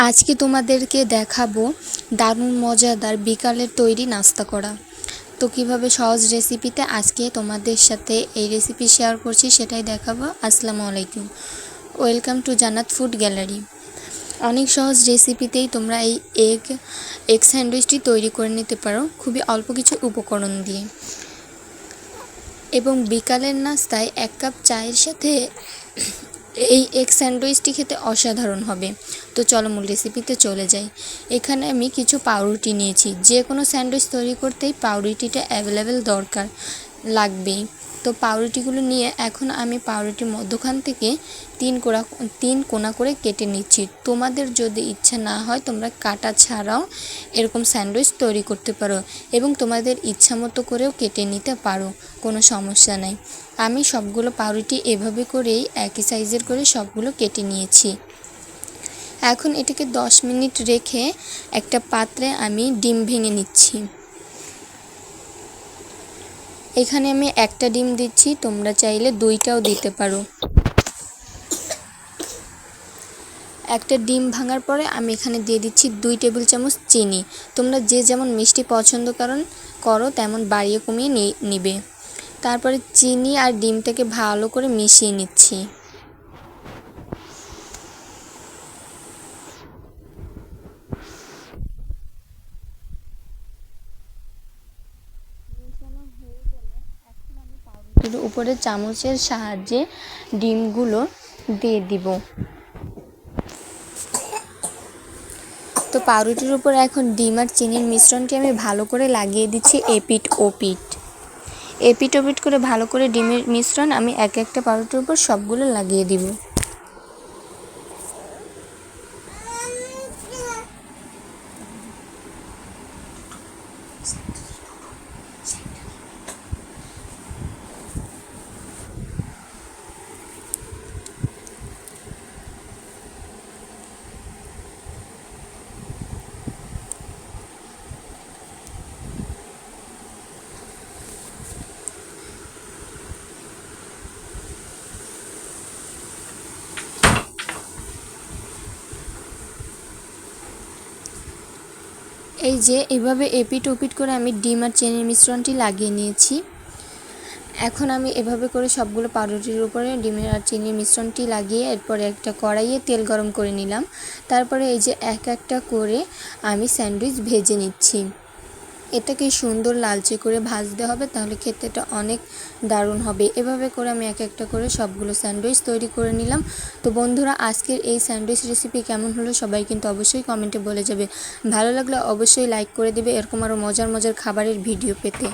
আজকে তোমাদেরকে দেখাবো দারুণ মজাদার বিকালের তৈরি নাস্তা করা। তো কিভাবে সহজ রেসিপিতে আজকে তোমাদের সাথে এই রেসিপি শেয়ার করছি সেটাই দেখাবো। আসসালামু আলাইকুম, ওয়েলকাম টু জান্নাত ফুড গ্যালারি। অনেক সহজ রেসিপিতেই তোমরা এই এগ স্যান্ডউইচটি তৈরি করে নিতে পারো খুবই অল্প কিছু উপকরণ দিয়ে। এবং বিকালের নাস্তায় 1 কাপ চায়ের সাথে এই এগ স্যান্ডউইচটি খেতে অসাধারণ হবে। তো চলো মূল রেসিপিতে চলে যাই। এখানে আমি কিছু পাউরুটি নিয়েছি। যে কোনো স্যান্ডউইচ তৈরি করতেই পাউরুটিটা অ্যাভেলেবেল দরকার লাগবেই। তো পাউরুটিগুলো নিয়ে এখন আমি পাউরুটির মধ্যখান থেকে 3 কোনা করে কেটে নিচ্ছি। তোমাদের যদি ইচ্ছা না হয় তোমরা কাটা ছাড়াও এরকম স্যান্ডউইচ তৈরি করতে পারো এবং তোমাদের ইচ্ছা মতো করেও কেটে নিতে পারো, কোনো সমস্যা নাই। আমি সবগুলো পাউরুটি এভাবে করেই একই সাইজের করে সবগুলো কেটে নিয়েছি। এখন এটাকে 10 মিনিট রেখে একটা পাত্রে আমি ডিম ভেঙে নিচ্ছি। এখানে আমি একটা ডিম দিচ্ছি, তোমরা চাইলে 2টাও দিতে পারো। একটা ডিম ভাঙার পরে আমি এখানে দিয়ে দিচ্ছি 2 টেবিল চামচ চিনি। তোমরা যে যেমন মিষ্টি পছন্দ করো তেমন বাড়িয়ে কমিয়ে নিবে। তারপরে চিনি আর ডিমটাকে ভালো করে মিশিয়ে নিচ্ছি। এর উপরে চামচের সাহায্যে ডিমগুলো দিয়ে দিব। তো পাউরুটির উপর এখন ডিম আর চিনির মিশ্রণটি আমি ভালো করে লাগিয়ে দিচ্ছি এপিট ওপিট করে ভালো করে ডিমের মিশ্রণ আমি একটা পাউরুটির উপর সবগুলো লাগিয়ে দিব। এই যে এভাবে এপিট ওপিট করে আমি ডিম আর চিনির মিশ্রণটি লাগিয়ে নিয়েছি। এখন আমি এভাবে করে সবগুলো পাউরুটির উপরে ডিমের আর চিনির মিশ্রণটি লাগিয়ে এরপরে একটা কড়াইয়ে তেল গরম করে নিলাম। তারপরে এই যে একটা করে আমি স্যান্ডউইচ ভেজে নিচ্ছি। এটাকে সুন্দর লালচে করে ভাজতে হবে, তাহলে খেতেটা অনেক দারুণ হবে। এভাবে করে আমি একটা করে সবগুলো স্যান্ডউইচ তৈরি করে নিলাম। তো বন্ধুরা, আজকের এই স্যান্ডউইচ রেসিপি কেমন হলো সবাই কিন্তু অবশ্যই কমেন্টে বলে যাবে। ভালো লাগলে অবশ্যই লাইক করে দেবে এরকম আরও মজার খাবারের ভিডিও পেতে।